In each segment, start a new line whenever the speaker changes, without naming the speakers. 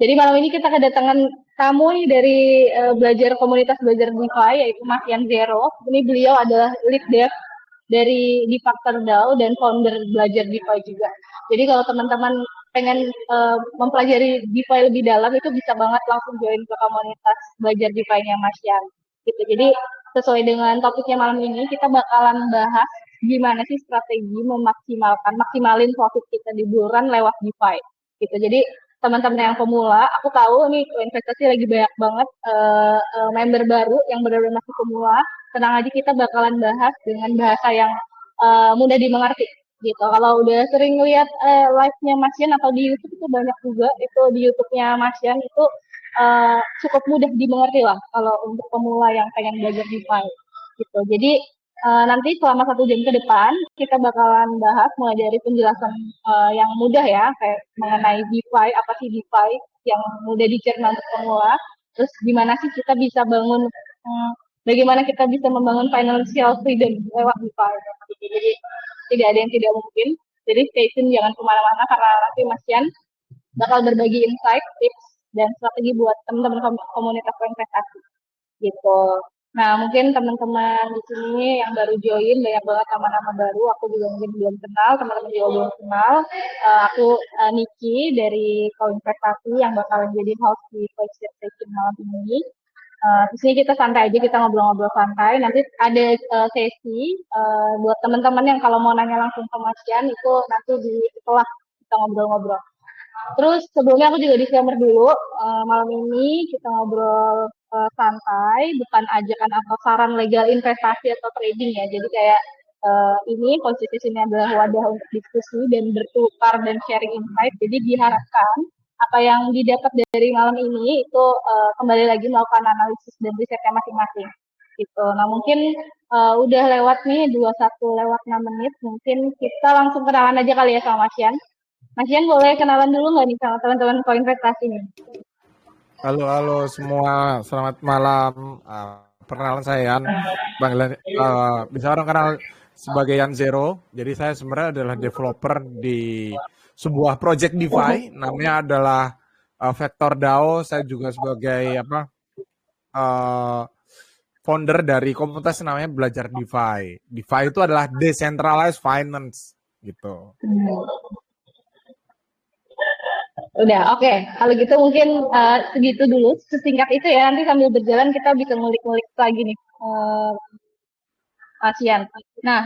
Jadi malam ini kita kedatangan tamu nih dari belajar komunitas belajar DeFi yaitu Mas Yan Zero. Ini beliau adalah lead dev dari Defactor DAO dan founder belajar DeFi juga. Jadi kalau teman-teman pengen mempelajari DeFi lebih dalam itu bisa banget langsung join ke komunitas belajar DeFi-nya Mas Yan. Gitu. Jadi sesuai dengan topiknya malam ini kita bakalan bahas gimana sih strategi maksimalin profit kita di bulan lewat DeFi. Gitu. Jadi teman-teman yang pemula, aku tahu nih investasi lagi banyak banget member baru yang benar-benar masih pemula. Tenang aja kita bakalan bahas dengan bahasa yang mudah dimengerti gitu. Kalau udah sering lihat live-nya Mas Yan atau di YouTube itu banyak juga itu di YouTube-nya Mas Yan itu cukup mudah dimengerti lah kalau untuk pemula yang pengen belajar DeFi gitu. Jadi nanti selama 1 jam ke depan kita bakalan bahas mulai dari penjelasan yang mudah ya kayak mengenai DeFi, apa sih DeFi yang mudah dicerna untuk pemula, terus gimana sih kita bisa bangun bagaimana kita bisa membangun financial freedom lewat DeFi. Jadi tidak ada yang tidak mungkin. Jadi stay tune jangan kemana-mana karena nanti Mas Yan bakal berbagi insight, tips, dan strategi buat teman-teman komunitas investasi gitu. Nah, mungkin teman-teman di sini yang baru join, banyak banget nama-nama baru. Aku juga mungkin belum kenal, teman-teman juga belum kenal. Aku Niki dari Koinvestasi yang bakal jadi host di Voice Station malam ini. Di sini kita santai aja, kita ngobrol-ngobrol santai. Nanti ada sesi buat teman-teman yang kalau mau nanya langsung ke Mas Yan, itu nanti di setelah kita ngobrol-ngobrol. Terus sebelumnya aku juga disclaimer dulu, malam ini kita ngobrol santai, bukan ajakan atau saran legal investasi atau trading ya. Jadi kayak ini konstitusi ini adalah wadah untuk diskusi dan bertukar dan sharing insight. Jadi diharapkan apa yang didapat dari malam ini itu kembali lagi melakukan analisis dan risetnya masing-masing. Gitu. Nah mungkin udah lewat nih 21 lewat 6 menit, mungkin kita langsung kenalan aja kali ya sama Mas Yan. Mas Yan boleh kenalan dulu nggak nih sama teman-teman koinvestasi nih?
Halo, halo semua, selamat malam. Perkenalan saya Yan, panggilan bisa orang kenal sebagai Yan Zero. Jadi saya sebenarnya adalah developer di sebuah project DeFi, namanya adalah Vector DAO. Saya juga sebagai uh, founder dari komunitas namanya Belajar DeFi. DeFi itu adalah decentralized finance gitu.
Udah, oke. Kalau gitu mungkin segitu dulu, sesingkat itu ya. Nanti sambil berjalan kita bisa ngulik-ngulik lagi nih, Mas Yan. Nah,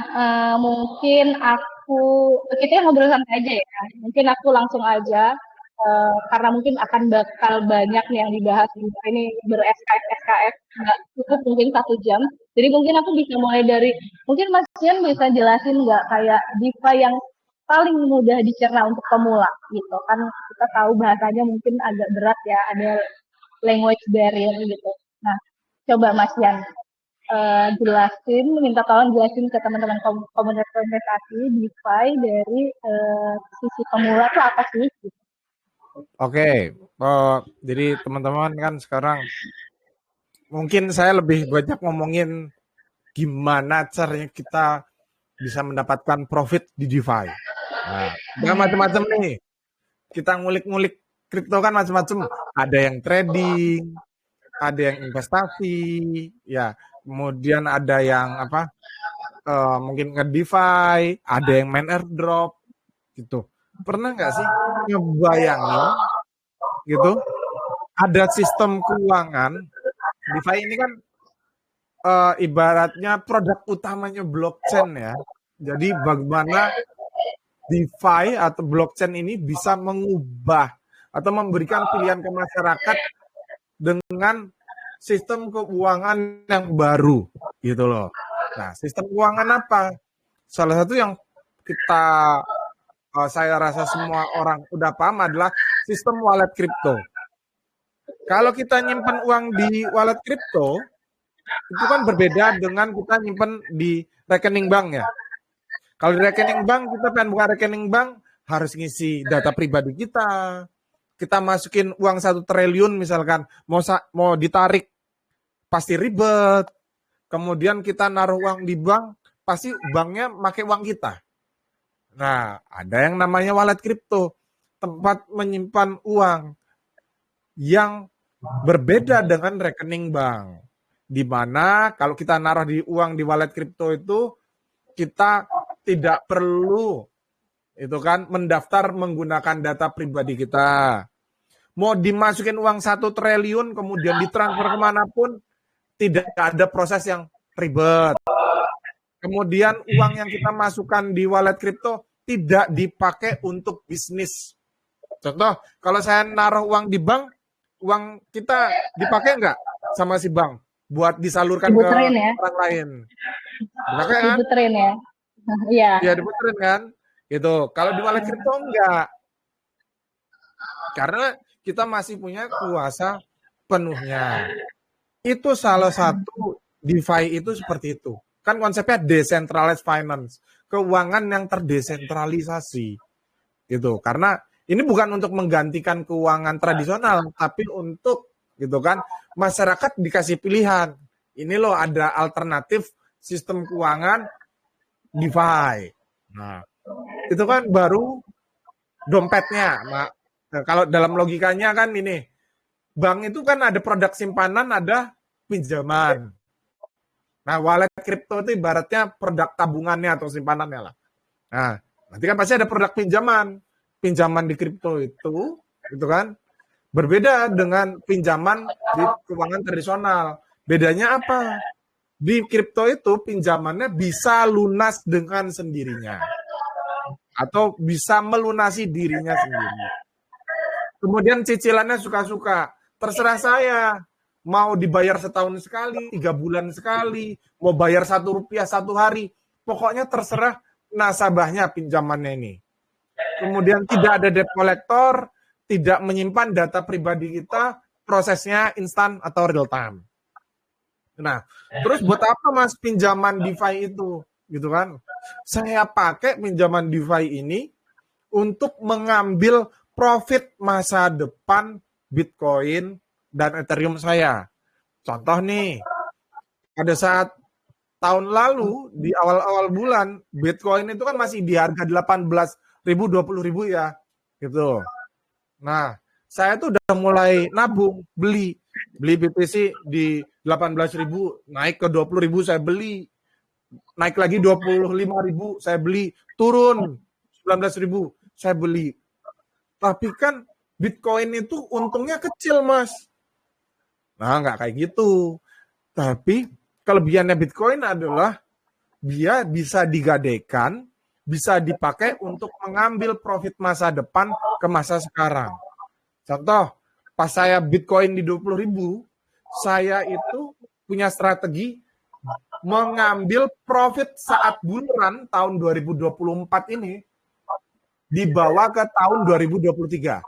mungkin kita ngobrol santai aja ya. Mungkin aku langsung aja, karena mungkin akan bakal banyak nih yang dibahas. Ini ber-SKF, nggak cukup mungkin 1 jam. Jadi mungkin aku bisa mulai dari, mungkin Mas Yan bisa jelasin nggak kayak DeFi yang paling mudah dicerna untuk pemula gitu kan kita tahu bahasanya mungkin agak berat ya ada language barrier gitu. Nah coba Mas Yan minta tolong jelasin ke teman-teman komunitas investasi DeFi dari sisi pemula itu apa sih? Gitu.
Oke, jadi teman-teman kan sekarang mungkin saya lebih banyak ngomongin gimana caranya kita bisa mendapatkan profit di DeFi. Nah, dengan macam-macam nih. Kita ngulik-ngulik kripto kan macam-macam. Ada yang trading, ada yang investasi, ya. Kemudian ada yang mungkin nge-DeFi, ada yang main airdrop gitu. Pernah nggak sih ngebayangin gitu? Ada sistem keuangan DeFi ini kan ibaratnya produk utamanya blockchain ya. Jadi bagaimana DeFi atau blockchain ini bisa mengubah atau memberikan pilihan ke masyarakat dengan sistem keuangan yang baru gitu loh. Nah, sistem keuangan apa? Salah satu yang kita saya rasa semua orang udah paham adalah sistem wallet kripto. Kalau kita nyimpan uang di wallet kripto, itu kan berbeda dengan kita nyimpan di rekening bank ya. Kalau di rekening bank, kita pengen buka rekening bank, harus ngisi data pribadi kita. Kita masukin uang 1 triliun misalkan, mau ditarik, pasti ribet. Kemudian kita naruh uang di bank, pasti banknya pakai uang kita. Nah, ada yang namanya wallet kripto, tempat menyimpan uang. yang berbeda dengan rekening bank. Di mana kalau kita naruh di uang di wallet kripto itu kita tidak perlu itu kan mendaftar menggunakan data pribadi kita. Mau dimasukin uang 1 triliun kemudian ditransfer kemanapun tidak ada proses yang ribet. Kemudian uang yang kita masukkan di wallet kripto tidak dipakai untuk bisnis. Contoh, kalau saya naruh uang di bank, uang kita dipakai nggak sama si bank buat disalurkan ke orang lain? Dipakai kan?
Diputerin ya. Iya.
Iya, diputerin kan? Gitu. Kalau di wallet kripto enggak. Karena kita masih punya kuasa penuhnya. Itu salah satu DeFi itu seperti itu. Kan konsepnya decentralized finance, keuangan yang terdesentralisasi. Gitu. Karena ini bukan untuk menggantikan keuangan tradisional, tapi untuk gitu kan masyarakat dikasih pilihan. Ini loh ada alternatif sistem keuangan DeFi. Nah, itu kan baru dompetnya. Nah, kalau dalam logikanya kan ini, bank itu kan ada produk simpanan, ada pinjaman. Nah, wallet kripto itu ibaratnya produk tabungannya atau simpanannya lah. Nah, nanti kan pasti ada produk pinjaman. Pinjaman di kripto itu kan, berbeda dengan pinjaman di keuangan tradisional. Bedanya apa? Di kripto itu pinjamannya bisa lunas dengan sendirinya. Atau bisa melunasi dirinya sendiri. Kemudian cicilannya suka-suka. Terserah saya. Mau dibayar setahun sekali, 3 bulan sekali, mau bayar Rp1 1 hari. Pokoknya terserah nasabahnya pinjamannya ini. Kemudian tidak ada debt collector, tidak menyimpan data pribadi kita, prosesnya instan atau real time. Nah, terus buat apa Mas pinjaman DeFi itu? Gitu kan? Saya pakai pinjaman DeFi ini untuk mengambil profit masa depan Bitcoin dan Ethereum saya. Contoh nih, pada saat tahun lalu di awal-awal bulan Bitcoin itu kan masih di harga 18.000 20.000 ya, gitu. Nah, saya tuh udah mulai nabung, beli BTC di 18.000, naik ke 20.000 saya beli, naik lagi 25.000 saya beli, turun 19.000 saya beli. Tapi kan Bitcoin itu untungnya kecil, Mas. Nah, nggak kayak gitu. Tapi kelebihannya Bitcoin adalah dia bisa digadaikan, bisa dipakai untuk mengambil profit masa depan ke masa sekarang. Contoh, pas saya Bitcoin di 20.000, saya itu punya strategi mengambil profit saat bulan tahun 2024 ini dibawa ke tahun 2023.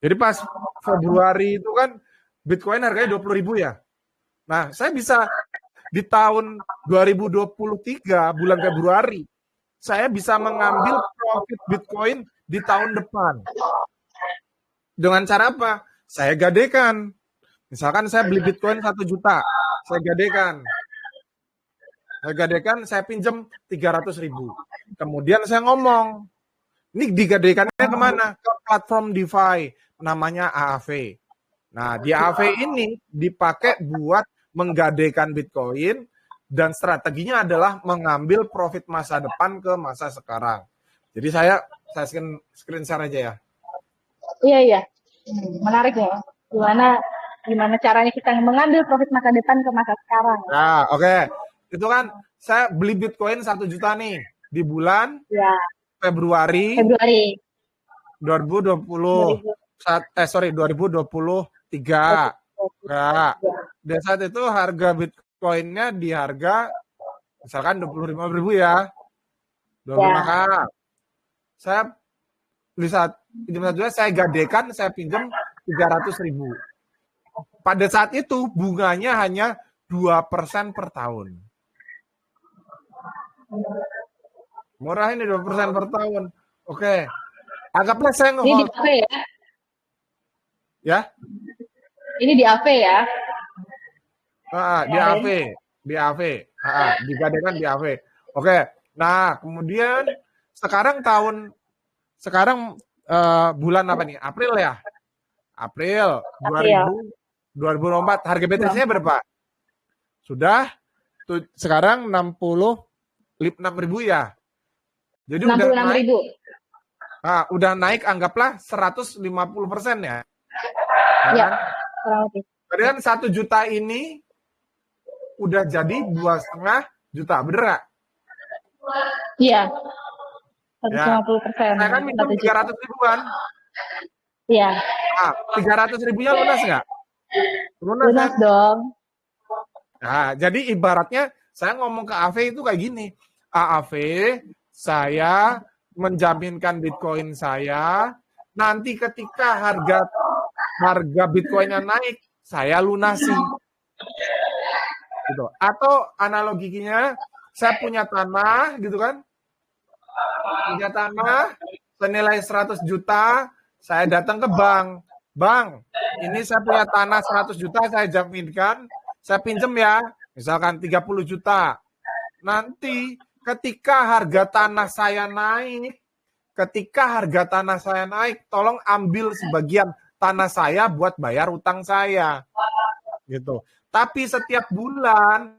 Jadi pas Februari itu kan Bitcoin harganya 20.000 ya. Nah, saya bisa di tahun 2023 bulan Februari, saya bisa mengambil profit Bitcoin di tahun depan. Dengan cara apa? Saya gadaikan. Misalkan saya beli Bitcoin 1 juta, saya gadaikan. Saya pinjam 300.000. Kemudian saya ngomong, ini digadaikannya kemana? Ke platform DeFi, namanya AAV. Nah, di AAV ini dipakai buat menggadaikan Bitcoin dan strateginya adalah mengambil profit masa depan ke masa sekarang. Jadi saya screen share aja ya.
Iya. Menarik ya. Gimana caranya kita mengambil profit masa depan ke masa sekarang.
Nah, oke. Itu kan saya beli Bitcoin 1 juta nih di bulan Februari 2023. Nah, di saat itu harga Bitcoinnya di harga misalkan 25.000 ya. 25K. Saya di saat pinjam saja saya gadaikan, saya pinjam 300.000. Pada saat itu bunganya hanya 2% per tahun. Murah ini 2% per tahun. Oke. Anggaplah saya nge-hold.
Ini di AV ya?
Ya?
Ini di AV ya?
Di AV. Digadaikan di AV. Oke. Nah, kemudian sekarang bulan apa nih? April ya? April
April.
2024 harga BTC-nya berapa? Sudah sekarang 66.000 ya. Jadi udah naik.
66.000.
Udah naik anggaplah 150% ya.
Ya,
Kan?
kurang lebih.
Berarti kan 1 juta ini udah jadi 2,5 juta, bener nggak?
Iya.
Ya.
150%.
Saya kan minjem 300 ribuan.
Iya.
300 ribunya lunas nggak? Lunas
Lunas
kan?
dong.
Nah, jadi ibaratnya saya ngomong ke AV itu kayak gini. AV, saya menjaminkan Bitcoin saya. Nanti ketika harga Bitcoinnya naik, saya lunasi. Gitu. Atau analoginya, saya punya tanah, gitu kan? Punya tanah senilai 100 juta, saya datang ke bank. Bang, ini saya punya tanah 100 juta, saya jaminkan, saya pinjem ya, misalkan 30 juta. Nanti ketika harga tanah saya naik, tolong ambil sebagian tanah saya buat bayar utang saya. Gitu. Tapi setiap bulan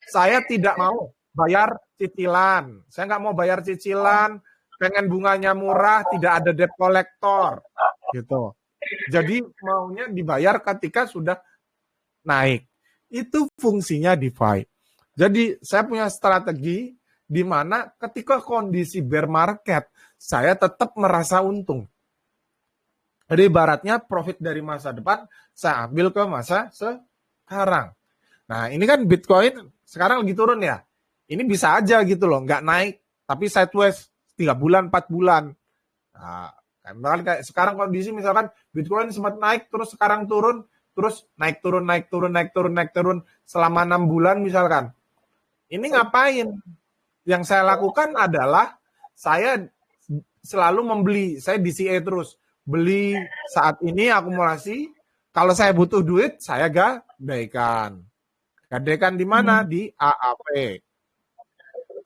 saya tidak mau bayar cicilan. Saya nggak mau bayar cicilan, pengen bunganya murah, tidak ada debt collector. Gitu. Jadi maunya dibayar ketika sudah naik. Itu fungsinya DeFi. Jadi saya punya strategi di mana ketika kondisi bear market, saya tetap merasa untung. Jadi ibaratnya profit dari masa depan, saya ambil ke masa sekarang. Nah ini kan Bitcoin sekarang lagi turun ya. Ini bisa aja gitu loh, nggak naik, tapi sideways 3 bulan, 4 bulan. Nah, kayak sekarang kondisi misalkan Bitcoin sempat naik, terus sekarang turun, terus naik turun selama 6 bulan misalkan. Ini ngapain? Yang saya lakukan adalah saya selalu membeli, saya DCA terus. Beli saat ini akumulasi, kalau saya butuh duit, saya gadaikan. Gadaikan di mana? Di AAP.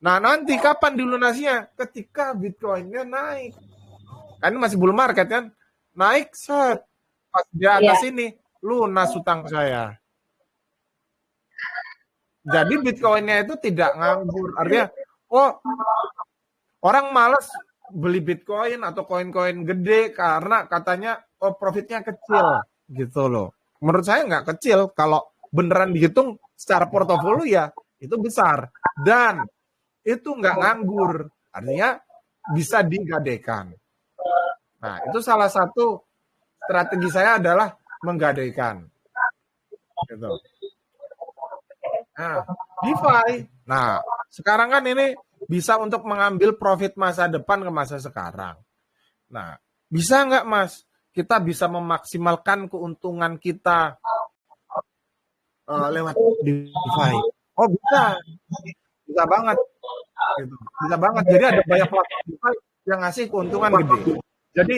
Nah, nanti kapan dilunasinya? Ketika Bitcoin-nya naik. Kan ini masih bull market kan? Naik, set. Pas di atas ini, lunas utang saya. Jadi Bitcoin-nya itu tidak nganggur. Artinya, orang malas beli Bitcoin atau koin-koin gede karena katanya profitnya kecil gitu loh. Menurut saya nggak kecil, kalau beneran dihitung secara portofolio ya itu besar dan itu nggak nganggur, artinya bisa digadaikan. Nah itu salah satu strategi saya adalah menggadaikan. Gitu. Nah DeFi, nah sekarang kan ini bisa untuk mengambil profit masa depan ke masa sekarang. Nah, bisa nggak Mas? Kita bisa memaksimalkan keuntungan kita lewat DeFi. Oh bisa, bisa banget. Gitu. Bisa banget. Jadi ada banyak platform DeFi yang ngasih keuntungan gede. Jadi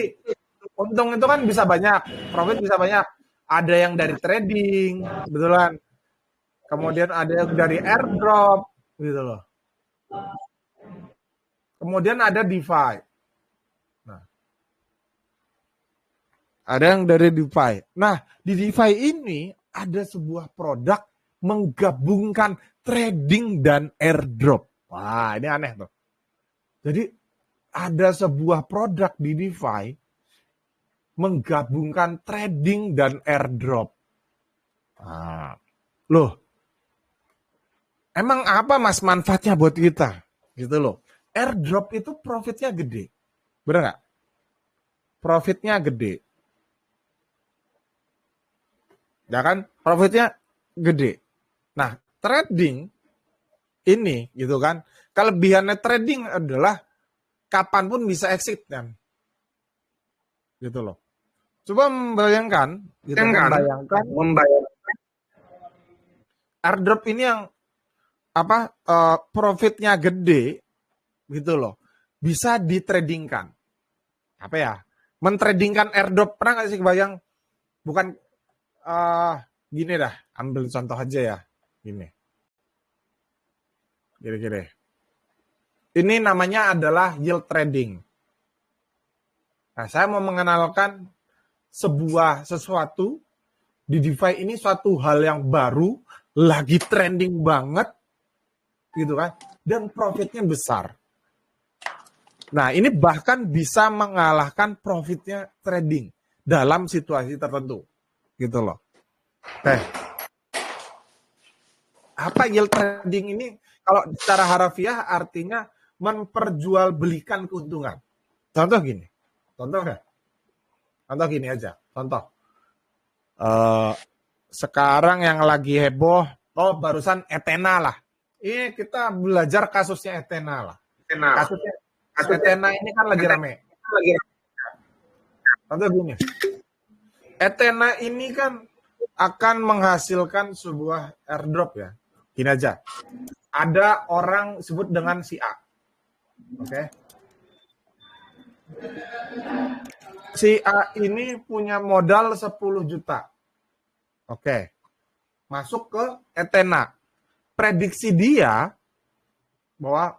untung itu kan bisa banyak, profit bisa banyak. Ada yang dari trading, kebetulan. Kemudian ada yang dari airdrop, gitu loh. Kemudian ada DeFi. Nah, ada yang dari DeFi. Nah, di DeFi ini ada sebuah produk menggabungkan trading dan airdrop. Wah, ini aneh tuh. Jadi ada sebuah produk di DeFi menggabungkan trading dan airdrop. Nah, loh, emang apa Mas manfaatnya buat kita? Gitu loh. Airdrop itu profitnya gede. Bener nggak? Profitnya gede. Ya kan? Profitnya gede. Nah, trading ini gitu kan. Kelebihannya trading adalah kapanpun bisa exit kan. Gitu loh. Coba membayangkan, gitu, membayangkan airdrop ini yang profitnya gede gitu loh. Bisa ditradingkan. Apa ya? Mentradingkan airdrop, pernah nggak sih kebayang? Bukan gini dah, ambil contoh aja ya. Gini. Gini. Ini namanya adalah yield trading. Nah, saya mau mengenalkan sebuah sesuatu di DeFi ini suatu hal yang baru, lagi trending banget, gitu kan, dan profitnya besar. Nah, ini bahkan bisa mengalahkan profitnya trading dalam situasi tertentu, gitu loh. Oke. Apa yield trading ini? Kalau secara harafiah artinya memperjualbelikan keuntungan. Contoh gini, contoh gini aja, contoh. Sekarang yang lagi heboh, barusan Ethena lah. Ini kita belajar kasusnya Ethena lah. Kasusnya Ethena ini kan lagi rame. Contoh gini, Ethena ini kan akan menghasilkan sebuah airdrop ya. Gini aja, ada orang sebut dengan si A. Oke. Si A ini punya modal 10 juta. Oke. Masuk ke Ethena. Prediksi dia bahwa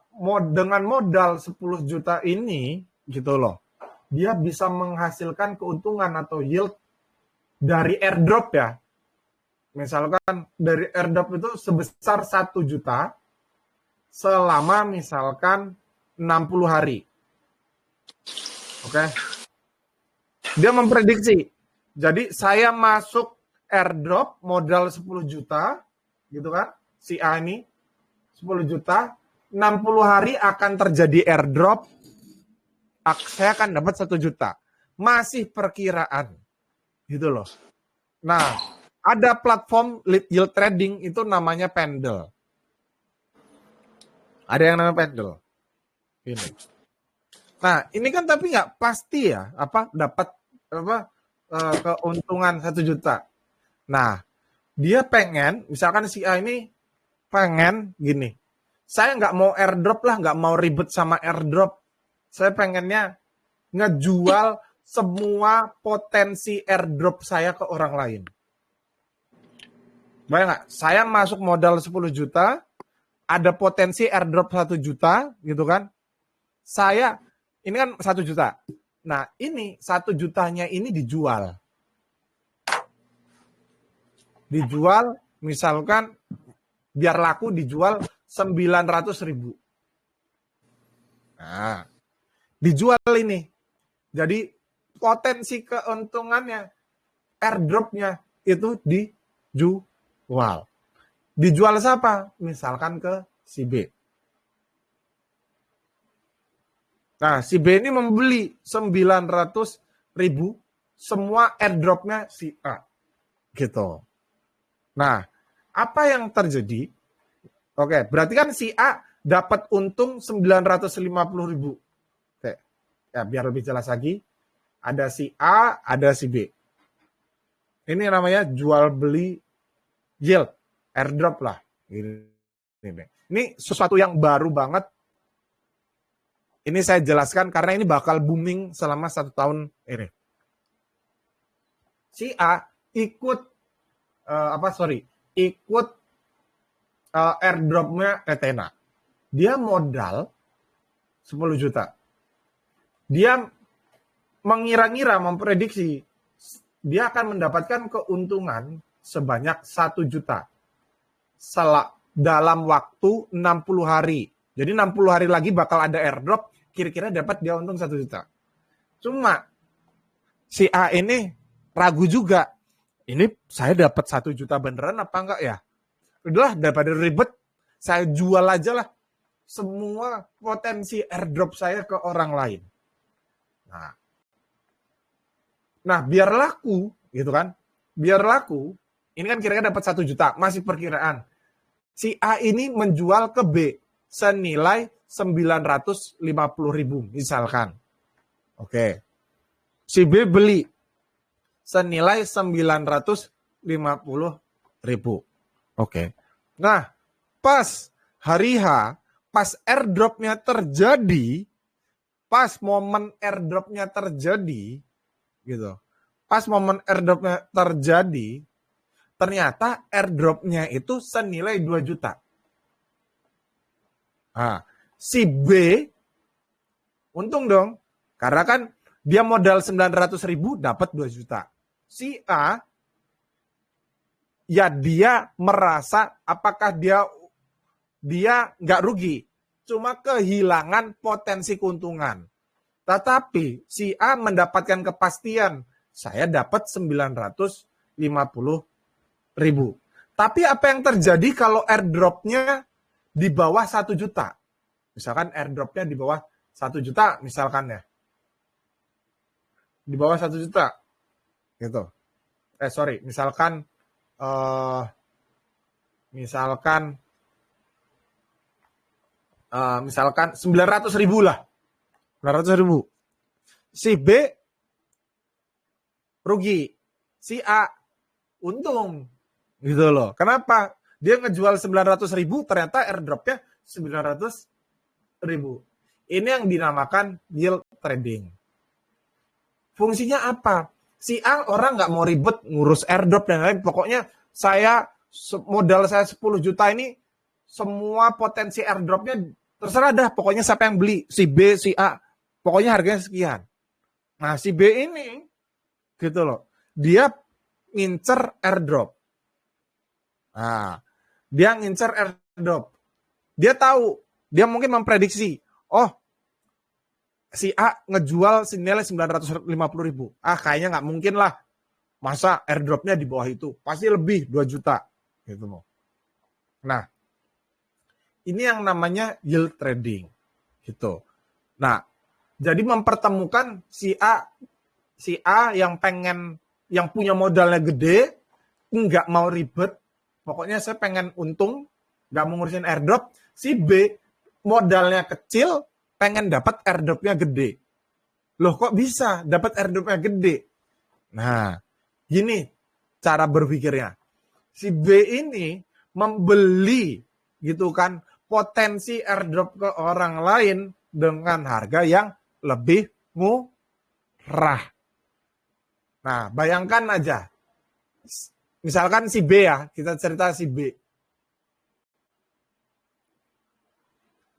dengan modal 10 juta ini gitu loh, dia bisa menghasilkan keuntungan atau yield dari airdrop ya. Misalkan dari airdrop itu sebesar 1 juta selama misalkan 60 hari. Oke. Dia memprediksi. Jadi saya masuk airdrop modal 10 juta gitu kan. Si A ini 10 juta, 60 hari akan terjadi airdrop. Saya akan dapat 1 juta. Masih perkiraan. Gitu loh. Nah, ada platform yield trading itu namanya Pendle. Ada yang namanya Pendle. Ini. Nah, ini kan tapi nggak pasti ya, dapat keuntungan 1 juta. Nah, dia pengen, misalkan si A ini pengen gini, saya nggak mau airdrop lah, nggak mau ribet sama airdrop. Saya pengennya ngejual semua potensi airdrop saya ke orang lain. Bayang nggak? Saya masuk modal 10 juta, ada potensi airdrop 1 juta, gitu kan? Ini kan 1 juta. Nah, ini 1 jutanya ini dijual. Dijual, misalkan, biar laku dijual 900.000. Nah, dijual ini. Jadi, potensi keuntungannya, airdropnya itu dijual. Dijual siapa? Misalkan ke si B. Nah, si B ini membeli 900.000 semua airdropnya si A. Gitu. Nah, apa yang terjadi? Oke, berarti kan si A dapat untung 950.000. Oke. Ya, biar lebih jelas lagi. Ada si A, ada si B. Ini namanya jual beli yield, airdrop lah. Ini sesuatu yang baru banget. Ini saya jelaskan karena ini bakal booming selama 1 tahun ini. Si A ikut airdropnya Ethena. Dia modal 10 juta. Dia mengira-ngira, memprediksi dia akan mendapatkan keuntungan sebanyak 1 juta dalam waktu 60 hari. Jadi 60 hari lagi bakal ada airdrop, kira-kira dapat dia untung 1 juta. Cuma si A ini ragu juga. Ini saya dapat 1 juta beneran apa enggak ya? Udahlah, daripada ribet, saya jual aja lah semua potensi airdrop saya ke orang lain. Nah, biar laku, gitu kan? Biar laku, ini kan kira-kira dapat 1 juta, masih perkiraan. Si A ini menjual ke B senilai 950.000 misalkan. Oke. Si B beli senilai 950.000. Oke. Nah, pas hari H, pas airdropnya terjadi, pas momen airdropnya terjadi, gitu. Pas momen airdropnya terjadi, ternyata airdropnya itu senilai 2 juta. Nah, si B untung dong, karena kan Dia modal 900.000 dapat 2 juta. Si A, ya dia merasa apakah dia nggak rugi, cuma kehilangan potensi keuntungan. Tetapi si A mendapatkan kepastian, saya dapat 950.000. Tapi apa yang terjadi kalau airdropnya di bawah 1 juta? Misalkan airdropnya di bawah 1 juta misalkan ya. Di bawah 1 juta. Gitu. Misalkan misalkan 900.000 lah. 900.000. Si B rugi. Si A untung. Gitu loh. Kenapa? Dia ngejual 900.000 ternyata airdropnya 900.000. Ini yang dinamakan yield trading. Fungsinya apa? Si A orang nggak mau ribet ngurus airdrop dan lain. Pokoknya modal saya 10 juta ini semua potensi airdropnya terserah dah. Pokoknya siapa yang beli. Si B, si A. Pokoknya harganya sekian. Nah si B ini gitu loh. Dia ngincer airdrop. Nah, dia ngincer airdrop. Dia tahu. Dia mungkin memprediksi. Oh, si A ngejual senilai 950.000. Kayaknya nggak mungkin lah. Masa airdropnya di bawah itu? Pasti lebih 2 juta. Gitu loh. Nah, ini yang namanya yield trading. Gitu. Nah, jadi mempertemukan si A yang punya modalnya gede, nggak mau ribet, pokoknya saya pengen untung, nggak mau ngurusin airdrop. Si B modalnya kecil, pengen dapat airdropnya gede. Loh kok bisa dapat airdropnya gede? Nah, gini cara berpikirnya. Si B ini membeli gitu kan potensi airdrop ke orang lain dengan harga yang lebih murah. Nah, bayangkan aja. Misalkan si B ya, kita cerita si B.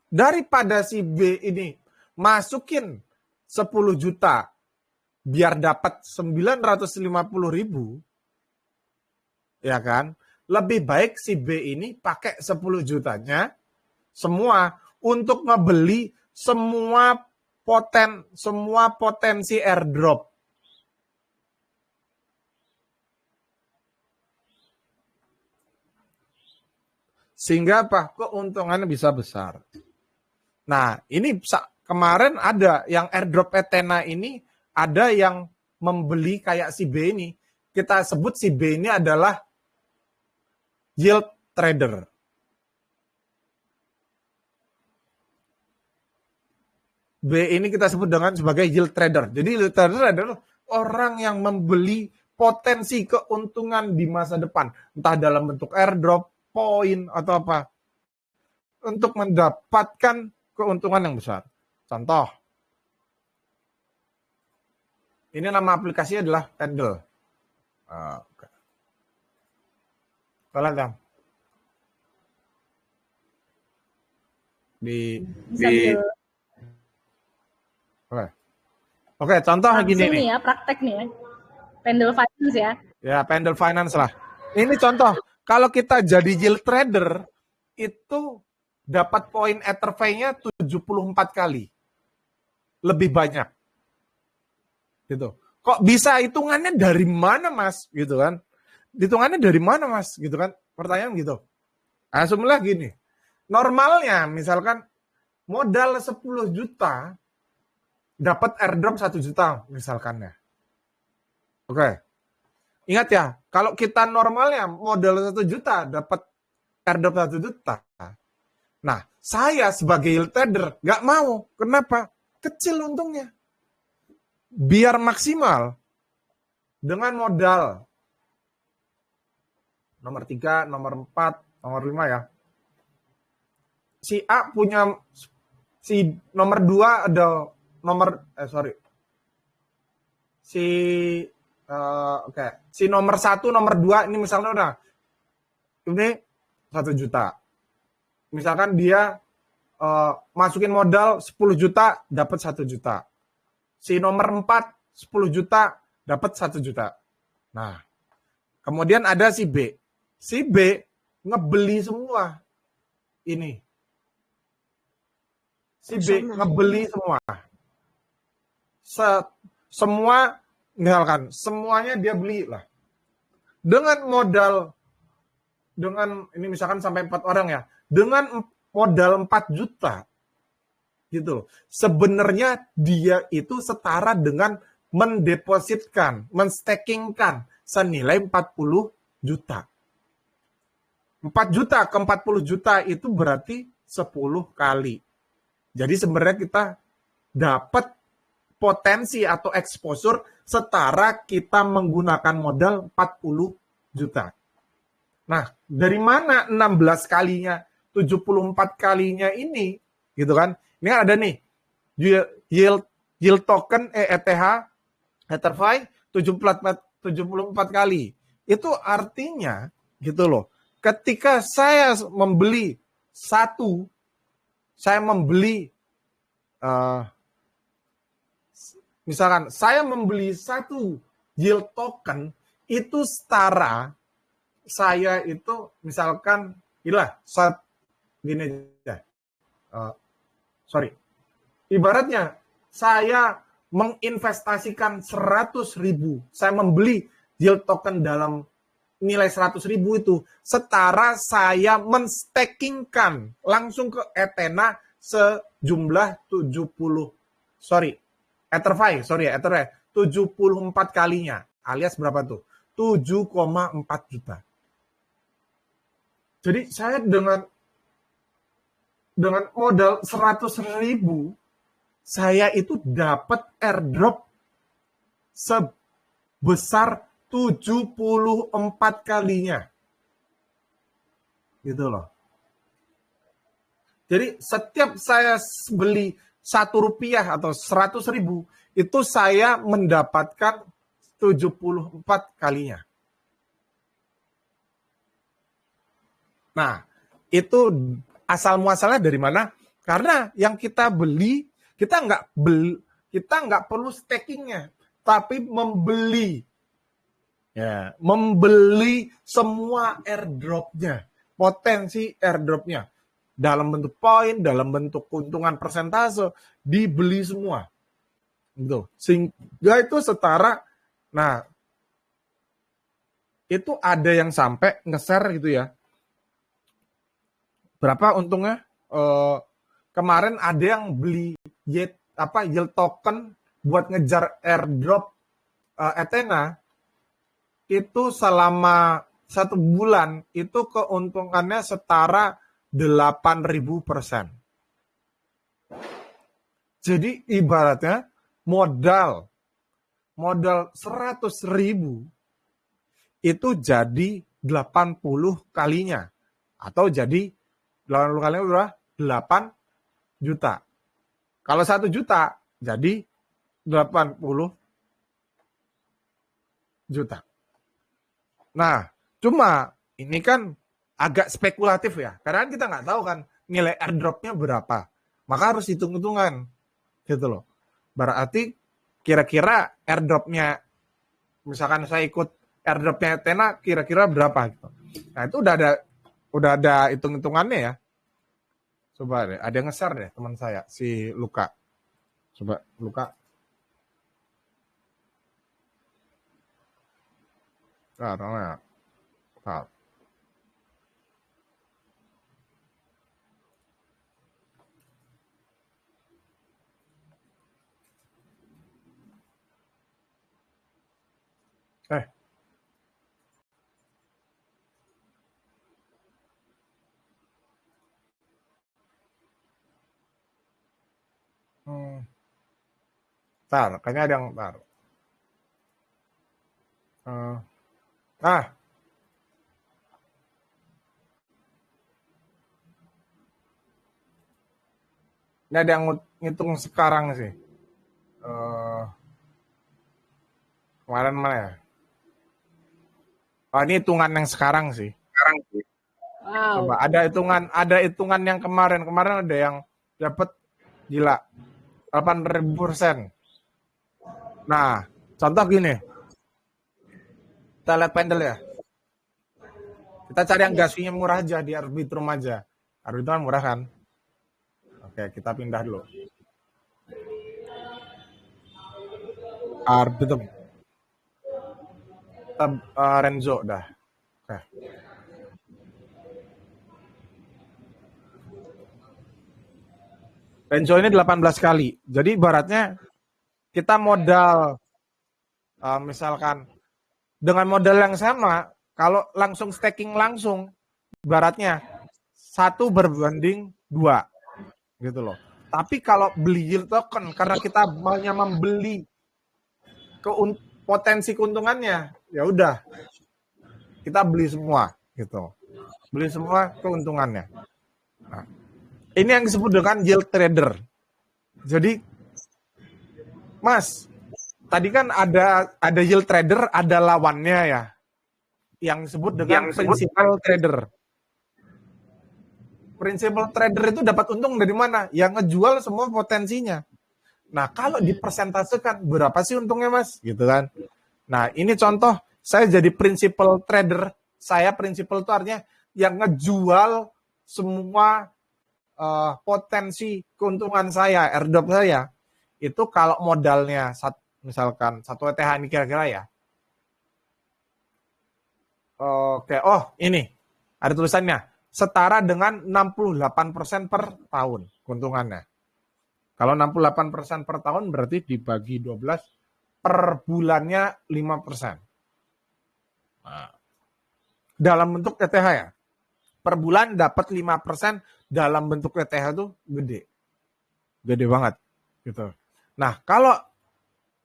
Daripada si B ini masukin 10 juta biar dapat 950.000, ya kan? Lebih baik si B ini pakai 10 jutanya semua untuk ngebeli semua potensi airdrop. Sehingga apa? Keuntungannya bisa besar. Nah, ini kemarin ada yang airdrop Ethena ini, ada yang membeli kayak si B ini. Kita sebut si B ini adalah yield trader. B ini kita sebut dengan sebagai yield trader. Jadi yield trader adalah orang yang membeli potensi keuntungan di masa depan. Entah dalam bentuk airdrop, poin, atau apa. Untuk mendapatkan keuntungan yang besar. Contoh. Ini nama aplikasinya adalah Pendle. Oke. Kalian tahu? Oke, contoh gini nih.
Ya, praktek nih ya. Pendle Finance ya.
Ya, Pendle Finance lah. Ini contoh. Kalau kita jadi yield trader, itu dapat poin Etherfy-nya 74 kali. Lebih banyak. Gitu. Kok bisa hitungannya dari mana, Mas? Gitu kan. Hitungannya dari mana, Mas? Gitu kan. Pertanyaan gitu. Nah, semula gini. Normalnya misalkan modal 10 juta dapat airdrop 1 juta misalkan ya. Oke. Ingat ya, kalau kita normalnya modal 1 juta dapat airdrop 1 juta. Nah, saya sebagai yield trader nggak mau. Kenapa? Kecil untungnya. Biar maksimal dengan modal nomor 3, nomor 4, nomor 5 ya. Si A punya, si nomor 2 ada si nomor 1, nomor 2 ini misalnya udah ini 1 juta. Misalkan dia masukin modal 10 juta dapat 1 juta. Si nomor 4, 10 juta, dapat 1 juta. Nah, kemudian ada si B. Si B ngebeli semua ini. Si B ngebeli semua. Semua, misalkan, semuanya dia beli lah. Dengan modal, ini misalkan sampai 4 orang ya, dengan modal 4 juta, gitu loh. Sebenarnya dia itu setara dengan mendepositkan, menstakingkan senilai 40 juta. 4 juta ke 40 juta itu berarti 10 kali. Jadi sebenarnya kita dapat potensi atau exposure setara kita menggunakan modal 40 juta. Nah, dari mana 16 kalinya, 74 kalinya ini, gitu kan? Ini kan ada nih, yield token ETH, EtherFi 74 kali. Itu artinya, gitu loh, ketika saya membeli misalkan saya membeli 1 yield token, itu setara saya itu misalkan, gini aja, ibaratnya saya menginvestasikan 100.000, saya membeli yield token dalam nilai 100.000 itu setara saya menstakingkan langsung ke Ethena sejumlah 74 kalinya, alias berapa tuh? 7,4 juta. Jadi saya dengan modal 100.000, saya itu dapat airdrop sebesar 74 kalinya. Gitu loh. Jadi setiap saya beli Rp1 atau 100.000, itu saya mendapatkan 74 kalinya. Nah, itu asal muasalnya dari mana? Karena yang kita beli, kita nggak perlu stakingnya, tapi membeli. Ya, membeli semua airdropnya, potensi airdropnya. Dalam bentuk poin, dalam bentuk keuntungan persentase, dibeli semua. Gitu. Sehingga itu setara, nah, itu ada yang sampai nge-share gitu ya. Berapa untungnya? Kemarin ada yang beli yield token buat ngejar airdrop Ethena, itu selama 1 bulan itu keuntungannya setara 8.000%. Jadi ibaratnya modal 100.000 itu jadi 80 kalinya, atau jadi 80 kalinya berapa? 8 juta. Kalau 1 juta jadi 80 juta. Nah, cuma ini kan agak spekulatif ya, karena kita nggak tahu kan nilai airdropnya berapa. Maka harus hitung-hitungan, gitu loh. Berarti kira-kira airdropnya, misalkan saya ikut airdropnya Ethena, kira-kira berapa gitu. Nah, itu udah ada hitung-hitungannya ya. Coba deh, ada yang nge-share deh teman saya, si Luka. Coba, Luka. Nah. Kayaknya ada yang ini ada yang ngitung sekarang sih. Kemarin mana ya? Ini hitungan yang sekarang sih. Wow. Coba ada hitungan yang kemarin ada yang dapat gila 8.000%. Nah, contoh gini, kita lihat pendel ya. Kita cari yang gas fee-nya murah aja di Arbitrum aja. Arbitrum kan murah kan? Oke, kita pindah dulu. Arbitrum. Renzo dah. Oke. Renzo ini 18 kali. Jadi ibaratnya kita modal misalkan dengan modal yang sama, kalau langsung staking langsung, ibaratnya 1 berbanding 2 gitu loh. Tapi kalau beli yield token, karena kita hanya membeli potensi keuntungannya, ya udah kita beli semua gitu, beli semua keuntungannya. Nah, ini yang disebut dengan yield trader. Jadi, Mas, tadi kan ada yield trader, ada lawannya ya, yang disebut dengan principal trader. Principal trader itu dapat untung dari mana? Yang ngejual semua potensinya. Nah, kalau dipersentasekan, berapa sih untungnya, Mas? Gitu kan. Nah, ini contoh, saya jadi principal trader. Saya principal itu artinya yang ngejual semua potensi keuntungan saya, airdrop saya. Itu kalau modalnya, misalkan 1 ETH ini kira-kira ya. Oke, ini. Ada tulisannya. Setara dengan 68% per tahun keuntungannya. Kalau 68% per tahun berarti dibagi 12 per bulannya 5%. Nah, dalam bentuk ETH ya. Per bulan dapat 5% dalam bentuk ETH itu gede. Gede banget gitu. Nah, kalau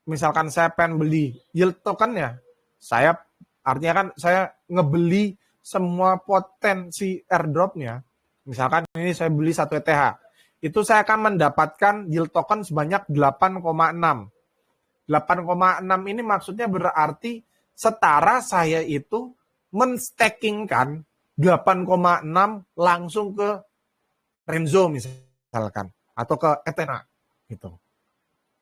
misalkan saya pengen beli yield token ya, saya artinya kan saya ngebeli semua potensi airdropnya, misalkan ini saya beli 1 ETH, itu saya akan mendapatkan yield token sebanyak 8,6. 8,6 ini maksudnya berarti setara saya itu menstakingkan 8,6 langsung ke Renzo misalkan, atau ke Ethena gitu.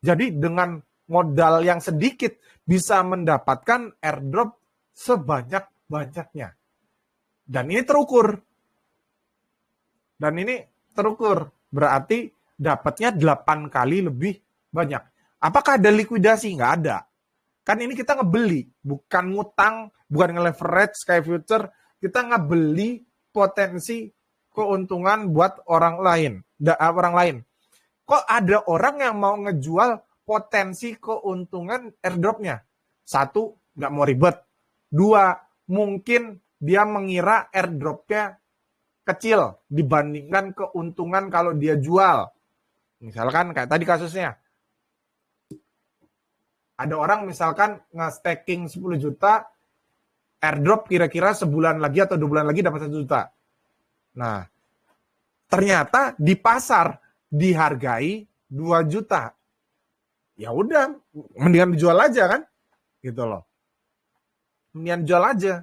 Jadi dengan modal yang sedikit bisa mendapatkan airdrop sebanyak-banyaknya. Dan ini terukur. Berarti dapatnya 8 kali lebih banyak. Apakah ada likuidasi? Nggak ada. Kan ini kita ngebeli, bukan ngutang, bukan nge-leverage kayak future. Kita ngebeli potensi keuntungan buat orang lain. Kok ada orang yang mau ngejual potensi keuntungan airdropnya? 1, nggak mau ribet. 2, mungkin dia mengira airdropnya kecil dibandingkan keuntungan kalau dia jual. Misalkan kayak tadi kasusnya. Ada orang misalkan nge-staking 10 juta, airdrop kira-kira sebulan lagi atau 2 bulan lagi dapat 1 juta. Nah, ternyata di pasar dihargai 2 juta. Ya udah, mendingan dijual aja kan? Gitu loh. Mendingan jual aja.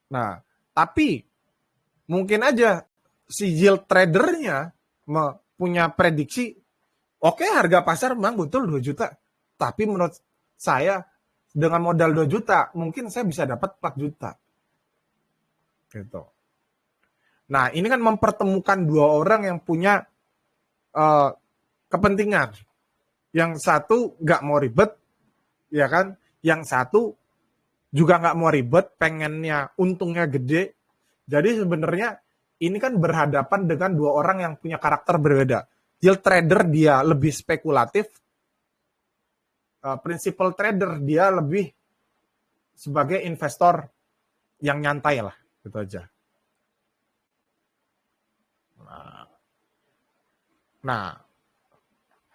Nah, tapi mungkin aja si yield tradernya punya prediksi, oke, harga pasar memang betul 2 juta. Tapi menurut saya dengan modal 2 juta, mungkin saya bisa dapat 4 juta. Gitu. Nah, ini kan mempertemukan 2 orang yang punya kepentingan. Yang satu nggak mau ribet, ya kan? Yang satu juga nggak mau ribet, pengennya untungnya gede. Jadi sebenarnya ini kan berhadapan dengan 2 orang yang punya karakter berbeda. Yield trader dia lebih spekulatif, principal trader dia lebih sebagai investor yang nyantai lah, gitu aja. Nah,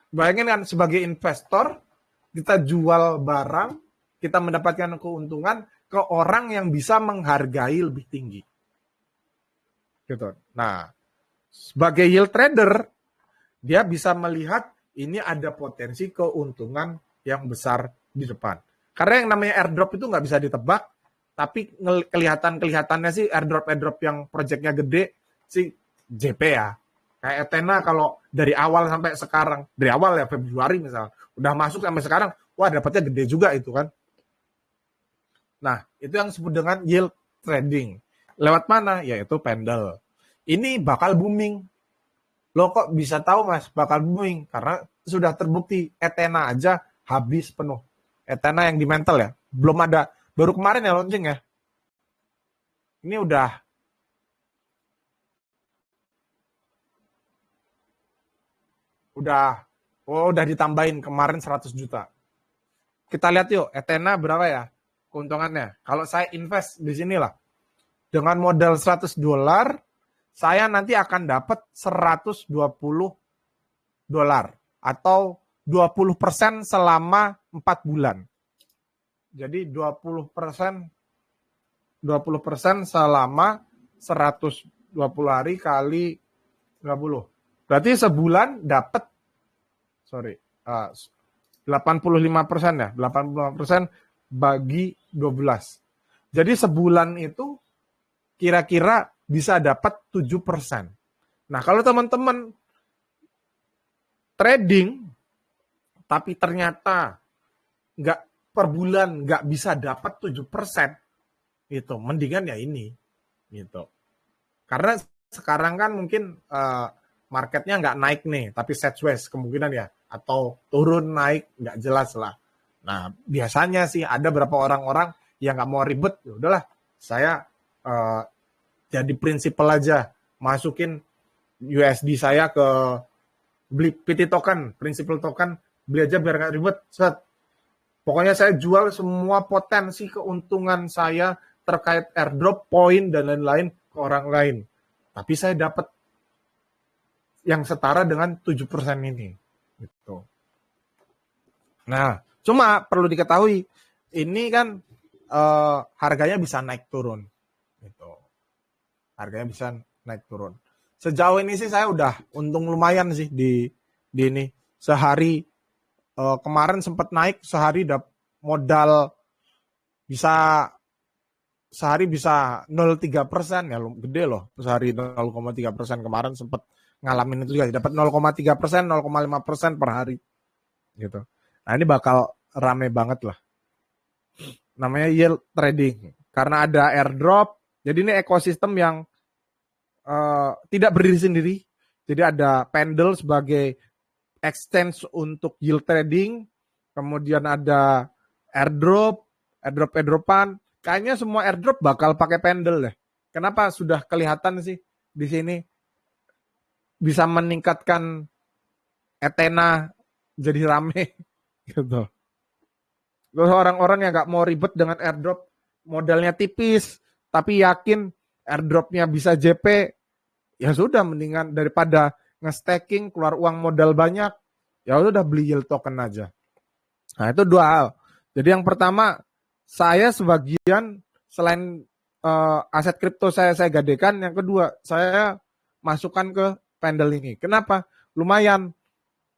bayangin kan sebagai investor, kita jual barang, kita mendapatkan keuntungan ke orang yang bisa menghargai lebih tinggi. Gitu. Nah, sebagai yield trader, dia bisa melihat ini ada potensi keuntungan yang besar di depan. Karena yang namanya airdrop itu nggak bisa ditebak, tapi kelihatannya sih airdrop yang proyeknya gede sih JP ya. Kayak Ethena kalau dari awal sampai sekarang, dari awal ya Februari misalnya, udah masuk sampai sekarang, wah dapatnya gede juga itu kan. Nah, itu yang disebut dengan yield trading. Lewat mana? Yaitu pendel. Ini bakal booming. Lo kok bisa tahu mas bakal booming? Karena sudah terbukti Ethena aja habis penuh. Ethena yang di mental ya, belum ada, baru kemarin ya launching ya. Ini udah ditambahin kemarin 100 juta. Kita lihat yuk, Ethena berapa ya keuntungannya. Kalau saya invest di sinilah, dengan modal $100, saya nanti akan dapat $120 atau 20% selama 4 bulan. Jadi 20% selama 120 hari kali 30. Berarti sebulan dapat 85% ya. 85% bagi 12. Jadi sebulan itu kira-kira bisa dapat 7%. Nah, kalau teman-teman trading tapi ternyata nggak per bulan nggak bisa dapat 7%, gitu, mendingan ya ini gitu. Karena sekarang kan mungkin marketnya nggak naik nih, tapi sideways kemungkinan ya, atau turun naik nggak jelas lah. Nah, biasanya sih ada beberapa orang-orang yang nggak mau ribet, ya udahlah saya jadi prinsipal aja, masukin USD saya ke beli PT token, principal token, beli aja biar nggak ribet. Set. Pokoknya saya jual semua potensi keuntungan saya terkait airdrop, poin, dan lain-lain ke orang lain. Tapi saya dapat yang setara dengan 7% ini. Gitu. Nah, cuma perlu diketahui, ini kan harganya bisa naik turun. Gitu. Harganya bisa naik turun. Sejauh ini sih saya udah untung lumayan sih di ini. Sehari kemarin sempat naik, sehari modal bisa sehari bisa 0,3% ya, gede loh. Sehari 0,3%, kemarin sempat ngalamin itu juga, dapat 0,3%, 0,5% per hari gitu. Nah, ini bakal rame banget lah. Namanya yield trading. Karena ada airdrop, jadi ini ekosistem yang tidak berdiri sendiri. Jadi ada Pendle sebagai exchange untuk yield trading, kemudian ada airdropan. Kayaknya semua airdrop bakal pakai Pendle deh. Kenapa? Sudah kelihatan sih di sini bisa meningkatkan Ethena jadi rame gitu. Terus orang-orang yang nggak mau ribet dengan airdrop, modalnya tipis, tapi yakin airdropnya bisa JP, ya sudah, mendingan daripada nge-staking keluar uang modal banyak, ya udah beli yield token aja. Nah, itu dua hal. Jadi yang pertama, saya sebagian selain aset kripto saya gadekan, yang kedua saya masukkan ke Pendle ini. Kenapa? Lumayan.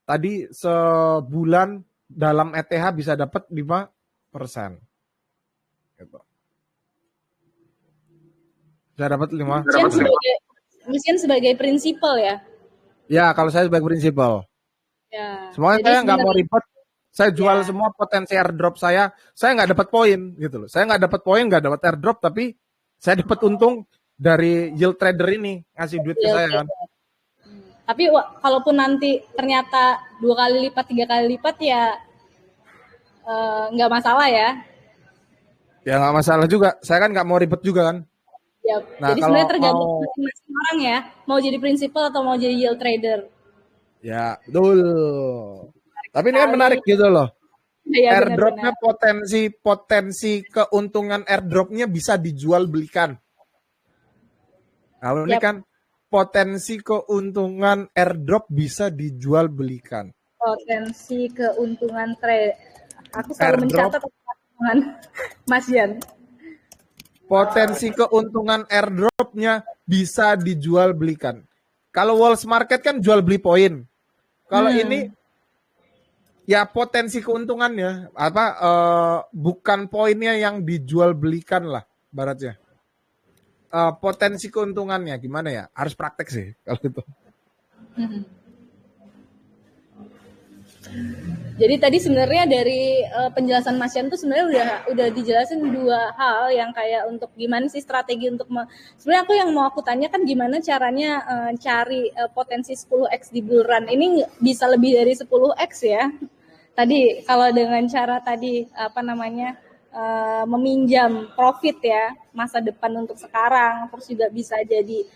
Tadi sebulan dalam ETH bisa dapat 5%. Gitu. Bisa dapat 5%.
Mungkin sebagai prinsipal ya?
Ya, kalau saya sebagai prinsipal.
Ya.
Semuanya saya nggak mau ribet. Saya jual semua potensi airdrop saya nggak dapat poin gitu loh. Saya nggak dapat poin, nggak dapat airdrop, tapi saya dapat untung dari yield trader ini ngasih duit ke saya kan.
Tapi kalaupun nanti ternyata 2 kali lipat, 3 kali lipat ya nggak masalah ya?
Ya nggak masalah juga. Saya kan nggak mau ribet juga kan.
Ya, nah, jadi sebenarnya tergantung masing-masing orang ya, mau jadi prinsipal atau mau jadi yield trader.
Ya, betul. Tapi ini kan menarik gitu loh. Ya, airdropnya potensi keuntungan airdropnya bisa dijual belikan. Nah, ini kan potensi keuntungan airdrop bisa dijual belikan.
Potensi keuntungan trade. Aku selalu mencatat keuntungan Mas Jan.
Potensi keuntungan airdropnya bisa dijual belikan. Kalau Walls Market kan jual beli poin. Kalau ini ya potensi keuntungannya bukan poinnya yang dijual belikan lah baratnya. Potensi keuntungannya gimana ya? Harus praktek sih kalau itu.
Mhm. Jadi tadi sebenarnya dari penjelasan Mas Yan tuh sebenarnya udah dijelasin dua hal yang kayak untuk gimana sih strategi untuk sebenarnya aku tanya kan gimana caranya cari potensi 10x di bull run ini bisa lebih dari 10x ya. Tadi kalau dengan cara tadi apa namanya meminjam profit ya masa depan untuk sekarang, terus juga bisa jadi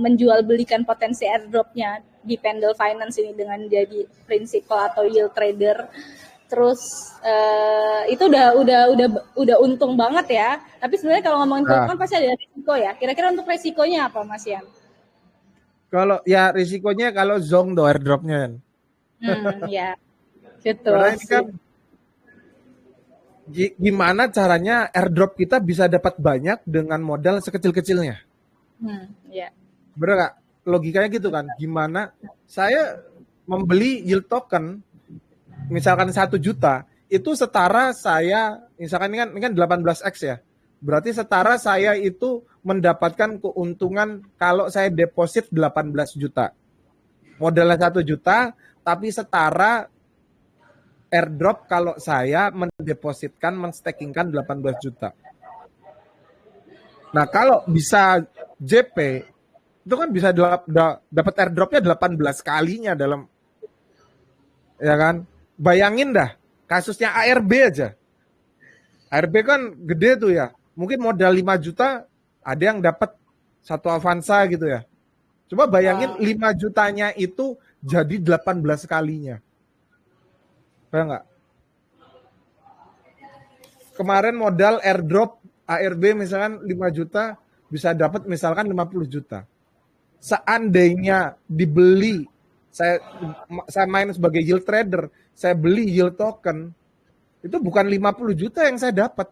menjual belikan potensi airdropnya di Pendle Finance ini dengan jadi principal atau yield trader. Terus itu udah untung banget ya. Tapi sebenarnya kalau ngomongin token pasti ada risiko ya. Kira-kira untuk risikonya apa Mas Yan?
Kalau ya risikonya kalau zong do airdropnya.
Ya. Gitu.
Karena ini kan gimana caranya airdrop kita bisa dapat banyak dengan modal sekecil-kecilnya.
Ya.
Bener gak? Logikanya gitu kan. Gimana saya membeli yield token misalkan 1 juta itu setara saya misalkan ini kan 18x ya. Berarti setara saya itu mendapatkan keuntungan kalau saya deposit 18 juta. Modalnya 1 juta tapi setara airdrop kalau saya mendepositkan, menstakingkan 18 juta. Nah, kalau bisa JP, itu kan bisa dapat airdropnya 18 kalinya dalam, ya kan? Bayangin dah, kasusnya ARB aja. ARB kan gede tuh ya. Mungkin modal 5 juta, ada yang dapat 1 Avanza gitu ya. Coba bayangin 5 jutanya itu jadi 18 kalinya. Paham nggak? Kemarin modal airdrop ARB misalkan 5 juta bisa dapat misalkan 50 juta. Seandainya dibeli, saya main sebagai yield trader, saya beli yield token, itu bukan 50 juta yang saya dapat.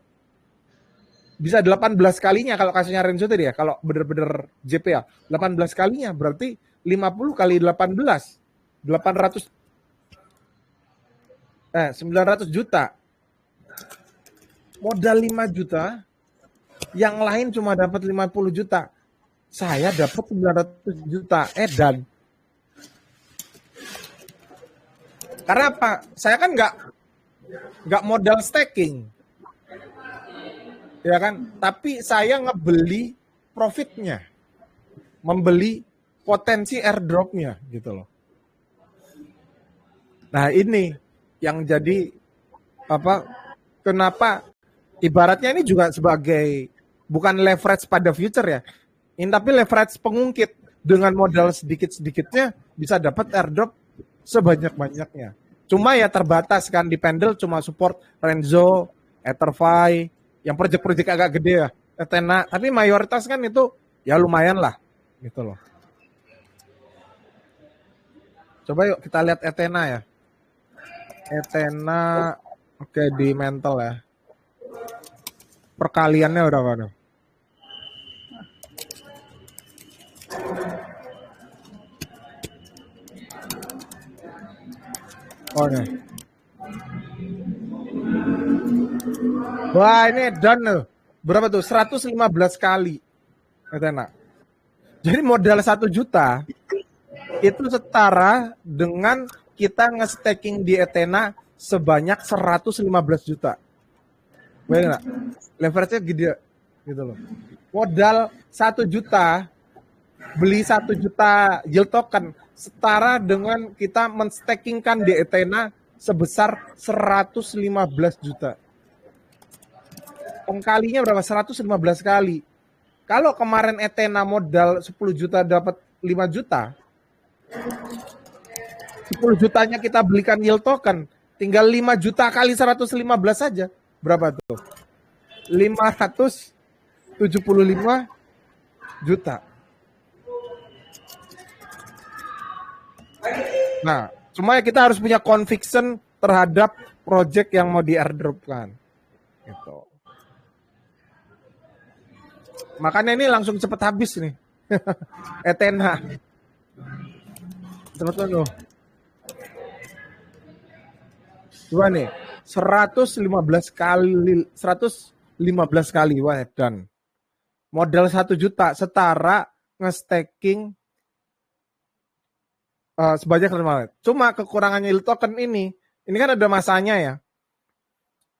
Bisa 18 kalinya kalau kasusnya Renzo tadi ya, kalau bener-bener JP ya, 18 kalinya berarti 50 kali 18, 900 juta. Modal 5 juta, yang lain cuma dapat 50 juta. Saya dapat 900 juta edan. Karena apa? Saya kan nggak modal staking. Ya kan? Tapi saya ngebeli profitnya. Membeli potensi airdropnya gitu loh. Nah, ini yang jadi apa? Kenapa ibaratnya ini juga sebagai bukan leverage pada future ya. Ini tapi leverage pengungkit dengan modal sedikit-sedikitnya bisa dapat airdrop sebanyak-banyaknya. Cuma ya terbatas kan di Pendle cuma support Renzo, Etherfi, yang project-project agak gede ya, Ethena, tapi mayoritas kan itu ya lumayan lah gitu loh. Coba yuk kita lihat Ethena ya. Ethena oke di mental ya. Perkaliannya berapa tuh? Oh nih. Wah ini done loh. Berapa tuh? 115 kali. Ethena. Jadi modal 1 juta itu setara dengan kita nge-staking di Ethena sebanyak 115 juta. Bayangin gak? Leverage-nya gede gitu loh. Modal 1 juta, beli 1 juta yield token setara dengan kita menstakingkan di Ethena sebesar 115 juta. Pengkalinya berapa? 115 kali. Kalau kemarin Ethena modal 10 juta dapat 5 juta, 10 jutanya kita belikan yield token, tinggal 5 juta kali 115 saja. Berapa tuh? 575 juta. Nah, cuma kita harus punya conviction terhadap project yang mau di airdropkan. Gitu. Makanya ini langsung cepet habis nih. Ethena. Cepet loh. Coba nih, 115 kali wah dan modal 1 juta setara nge-staking sebanyak 5 menit. Cuma kekurangannya yield token ini kan ada masanya ya.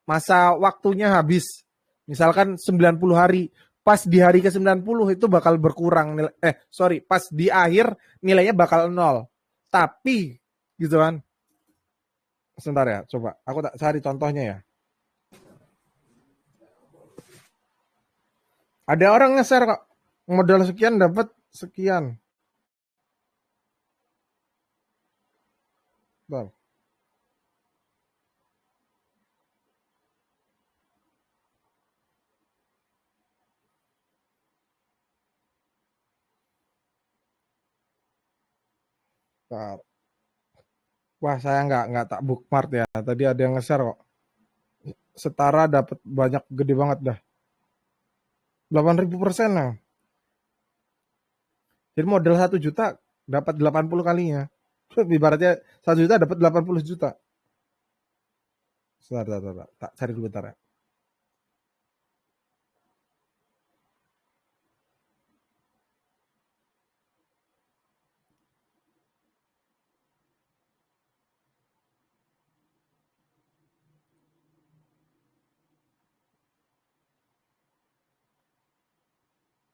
Masa waktunya habis. Misalkan 90 hari. Pas di hari ke-90 itu bakal berkurang pas di akhir nilainya bakal 0. Tapi gitu kan. Sebentar ya, coba aku tak cari contohnya ya. Ada orang nge-share kok, modal sekian dapat sekian. Bentar. Bentar. Wah, saya nggak tak bookmark ya. Tadi ada yang nge-share kok. Setara dapat banyak, gede banget dah. 8.000% lah. Jadi modal 1 juta dapat 80 kalinya. Ibaratnya 1 juta dapat 80 juta. Sebentar. Tak cari dulu bentar ya.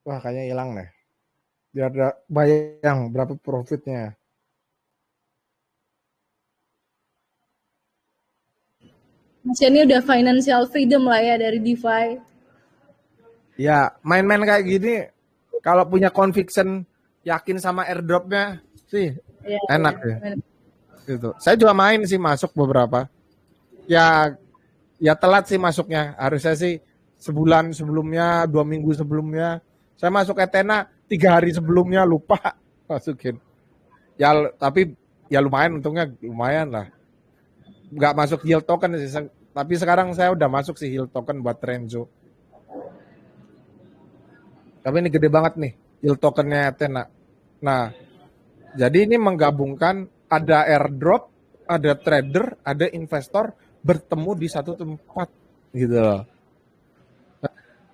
Wah, kayaknya hilang deh. Biar ada bayang berapa profitnya.
Mas Yani udah financial freedom lah ya dari DeFi.
Ya, main-main kayak gini, kalau punya conviction, yakin sama airdropnya sih
Ya,
enak
ya.
ya. Gitu. Saya juga main sih, masuk beberapa. Ya telat sih masuknya. Harusnya sih sebulan sebelumnya, 2 minggu sebelumnya. Saya masuk Ethena 3 hari sebelumnya, lupa masukin. Ya tapi ya lumayan, untungnya lumayan lah. Nggak masuk yield token sih. Tapi sekarang saya udah masuk sih yield token buat Renzo. Tapi ini gede banget nih yield tokennya Ethena. Nah, jadi ini menggabungkan ada airdrop, ada trader, ada investor bertemu di satu tempat gitu loh.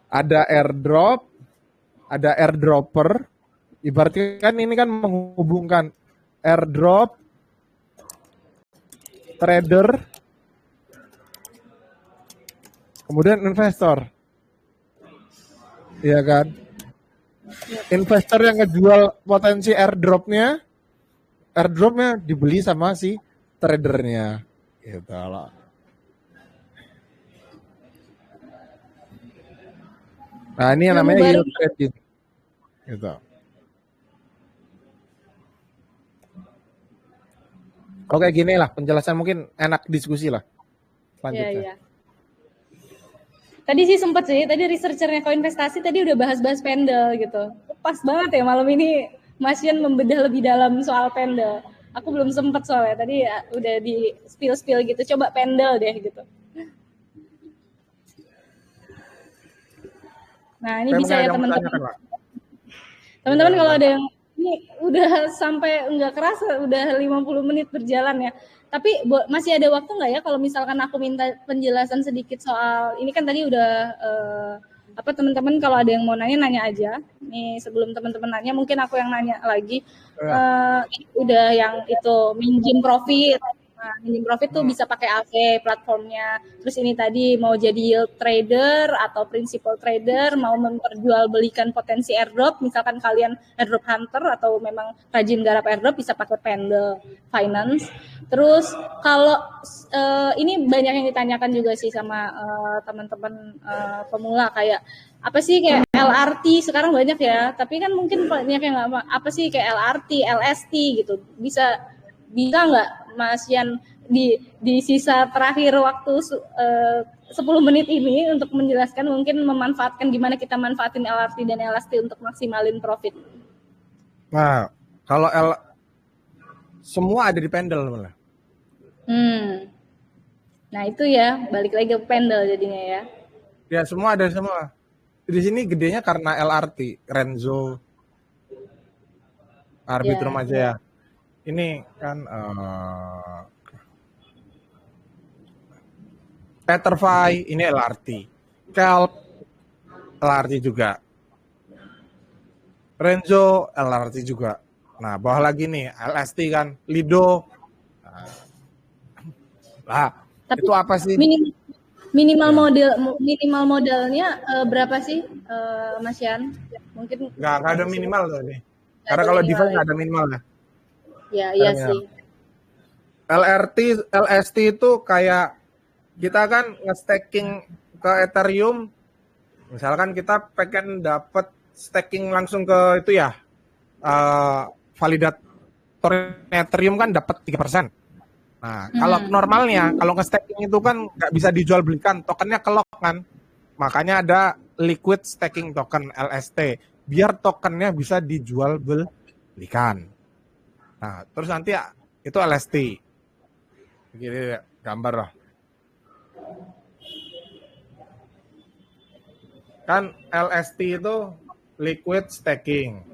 Ada airdrop, ada airdropper. Ibaratnya kan ini kan menghubungkan airdrop, trader, kemudian investor. Iya kan? Investor yang ngejual potensi airdropnya dibeli sama si tradernya. Gitu loh. Nah, ini yang namanya yield trading. Gitu. Oke, gini lah penjelasan, mungkin enak diskusi lah. Lanjutnya.
Iya. Tadi sih sempet sih, tadi researchernya Koinvestasi tadi udah bahas-bahas Pendle gitu. Pas banget ya malam ini Mas Yan membedah lebih dalam soal Pendle. Aku belum sempet soalnya, tadi ya udah di spill gitu, coba Pendle deh gitu. Nah ini bisa ya teman-teman. Teman-teman kalau ada yang ini udah sampai nggak kerasa, udah 50 menit berjalan ya. Tapi masih ada waktu nggak ya kalau misalkan aku minta penjelasan sedikit soal ini kan tadi udah teman-teman kalau ada yang mau nanya aja. Nih sebelum teman-teman nanya mungkin aku yang nanya lagi. Udah yang itu minjem profit. Nah, minjem profit tuh bisa pakai AV platformnya. Terus ini tadi mau jadi yield trader atau principal trader, mau memperjualbelikan potensi airdrop, misalkan kalian airdrop hunter atau memang rajin garap airdrop bisa pakai Pendle Finance. Terus kalau ini banyak yang ditanyakan juga sih sama teman-teman pemula kayak apa sih kayak LRT sekarang banyak ya, tapi kan mungkin banyak yang nggak apa sih kayak LRT, LST gitu. Bisa nggak Mas Yan di sisa terakhir waktu 10 menit ini untuk menjelaskan mungkin memanfaatkan gimana kita manfaatin LRT dan LST untuk maksimalin profit.
Nah, kalau semua ada di Pendle malah.
Nah itu ya balik lagi ke Pendle jadinya ya.
Ya semua ada semua. Di sini gedenya karena LRT, Renzo, Arbitrum aja ya. Ini kan Petrify, ini LRT. Kelp, LRT juga. Renzo, LRT juga. Nah, bawah lagi nih LST kan, Lido. Nah,
Tapi
itu apa sih?
minimal
Ya.
minimal modalnya berapa sih, Mas Yan? Mungkin
Nggak ada
disuruh
minimal tuh nih.
nggak
Karena
ada
kalau
minimal
DeFi
ya?
nggak ada minimal ya.
Ya,
Nggak
iya
ada minimal.
sih.
LST itu kayak kita kan nge-staking ke Ethereum, misalkan kita pengen dapat staking langsung ke itu ya, validator Ethereum kan dapat 3%. Nah, kalau normalnya, kalau nge-staking itu kan nggak bisa dijual belikan, tokennya kelok kan. Makanya ada liquid staking token LST, biar tokennya bisa dijual belikan. Nah, terus nanti itu LST. Begini gambar lah. Kan LST itu liquid staking.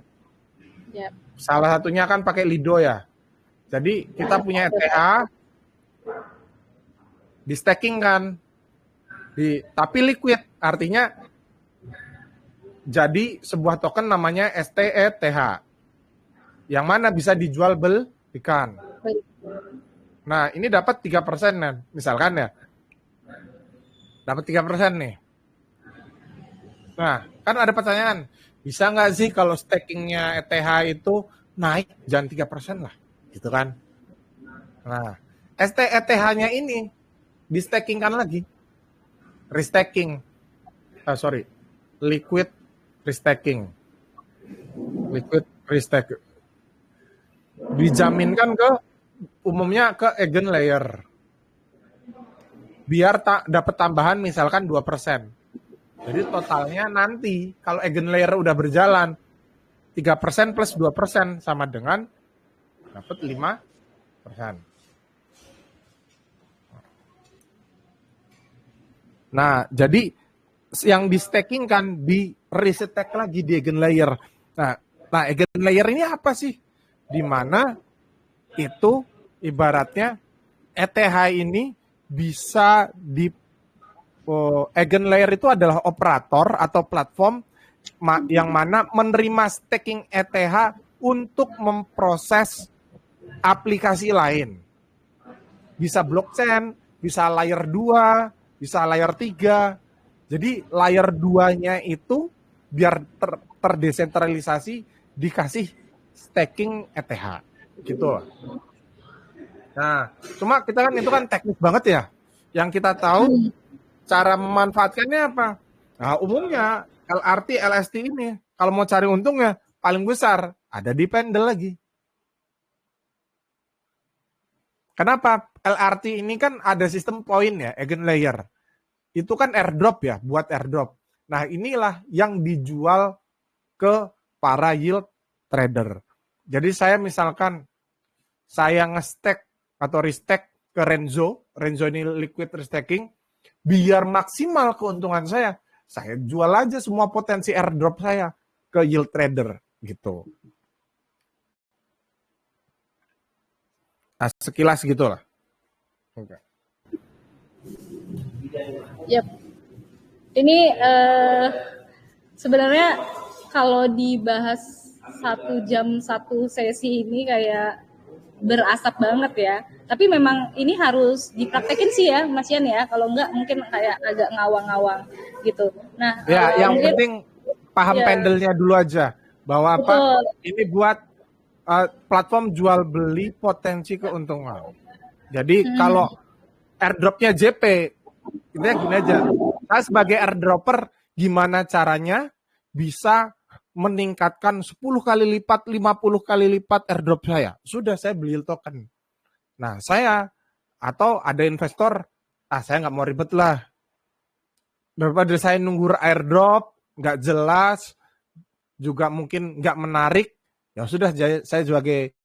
Yep.
Salah satunya kan pakai Lido ya. Jadi kita punya ETH di staking kan. Tapi liquid, artinya jadi sebuah token namanya STETH. Yang mana bisa dijual belikan. Nah, ini dapat 3% kan, misalkan ya. Dapat 3% nih. Nah, kan ada pertanyaan, bisa nggak sih kalau stakingnya ETH itu naik jangan 3% lah, gitu kan? Nah, ETH-nya ini di-stakingkan lagi, restaking, liquid restaking, dijaminkan ke umumnya ke Eigenlayer, biar dapat tambahan misalkan 2%. Jadi totalnya nanti kalau Eigenlayer udah berjalan 3% plus 2% sama dengan dapat 5%. Nah, jadi yang di staking kan di reset lagi di Eigenlayer. Nah, Eigenlayer ini apa sih? Di mana itu ibaratnya ETH ini bisa di Eigenlayer itu adalah operator atau platform yang mana menerima staking ETH untuk memproses aplikasi lain. Bisa blockchain, bisa layer 2, bisa layer 3. Jadi layer 2-nya itu biar terdesentralisasi dikasih staking ETH. Gitu. Nah, cuma kita kan itu kan teknis banget ya. Yang kita tahu cara memanfaatkannya apa? Nah, umumnya LRT, LST ini kalau mau cari untungnya paling besar ada di Pendle lagi. Kenapa? LRT ini kan ada sistem poin ya, Eigenlayer. Itu kan airdrop ya, buat airdrop. Nah, inilah yang dijual ke para yield trader. Jadi saya misalkan saya nge-stack atau re-stack ke Renzo ini liquid restaking, biar maksimal keuntungan saya jual aja semua potensi airdrop saya ke yield trader gitu. Nah, sekilas gitulah. Okay.
Yep. Ini sebenarnya kalau dibahas 1 jam 1 sesi ini kayak berasap banget ya. Tapi memang ini harus dipraktekin sih ya, Mas Yan ya. Kalau enggak mungkin kayak agak ngawang-ngawang gitu. Nah,
ya yang mungkin, penting paham ya, Pendle-nya dulu aja. Bahwa betul. Apa? Ini buat platform jual beli potensi keuntungan. Jadi kalau airdropnya JP, intinya gini aja. Saya sebagai airdropper, gimana caranya bisa meningkatkan 10 kali lipat, 50 kali lipat airdrop saya. Sudah saya beli token. Nah, saya atau ada investor, saya nggak mau ribet lah. Daripada saya nunggu airdrop, nggak jelas, juga mungkin nggak menarik, ya sudah saya sebagai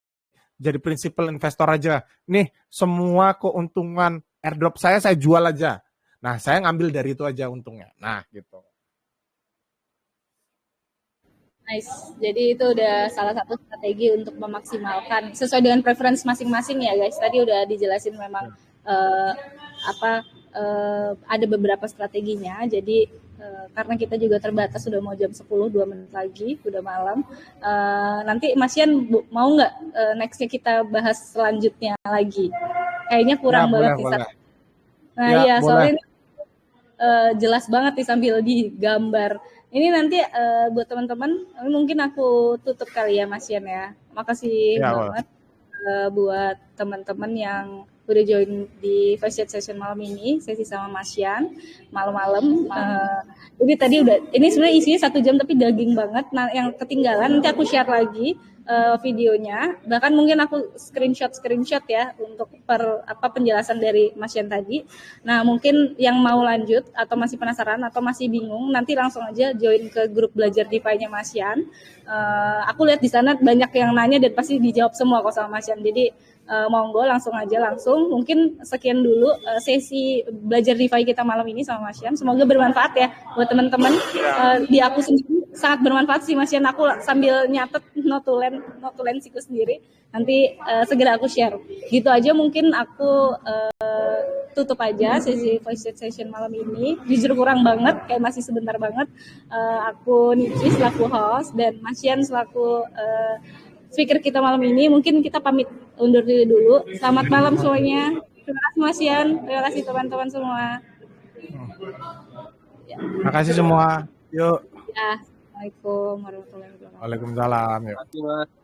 jadi prinsipal investor aja. Nih, semua keuntungan airdrop saya jual aja. Nah, saya ngambil dari itu aja untungnya. Nah, gitu.
Nice. Jadi itu udah salah satu strategi untuk memaksimalkan sesuai dengan preferensi masing-masing ya guys. Tadi udah dijelasin memang ada beberapa strateginya. Jadi karena kita juga terbatas, sudah mau jam 10, 2 menit lagi, udah malam. Nanti Mas Yan mau nggak nextnya kita bahas selanjutnya lagi? Kayaknya kurang banget nih. Nah iya, soalnya ini jelas banget nih sambil digambar. Ini nanti buat teman-teman, mungkin aku tutup kali ya Mas Yan ya. Makasih banget buat teman-teman yang udah join di Voice Chat Session malam ini, sesi sama Mas Yan malam-malam. Jadi tadi ini sebenarnya isinya 1 jam tapi daging banget. Nah yang ketinggalan nanti aku share lagi videonya, bahkan mungkin aku screenshot ya untuk penjelasan dari Mas Yan tadi. Nah mungkin yang mau lanjut atau masih penasaran atau masih bingung, nanti langsung aja join ke grup belajar DeFi-nya Mas Yan. Aku lihat di sana banyak yang nanya dan pasti dijawab semua kok sama Mas Yan. Jadi monggo langsung aja. Mungkin sekian dulu sesi belajar DeFi kita malam ini sama Mas Yan. Semoga bermanfaat ya buat teman-teman. Di aku sendiri sangat bermanfaat sih Mas Yan. Aku sambil nyatet notulensiku sendiri. Nanti segera aku share. Gitu aja mungkin aku tutup aja sesi voice chat session malam ini. Jujur kurang banget, kayak masih sebentar banget. Aku Nici selaku host dan Mas Yan selaku speaker kita malam ini. Mungkin kita pamit undur diri dulu. Selamat malam semuanya. Terima kasih Mas Yan. Terima kasih teman-teman semua.
Terima kasih semua. Yuk.
Ya. Assalamualaikum warahmatullahi wabarakatuh.
Waalaikumsalam. Yuk.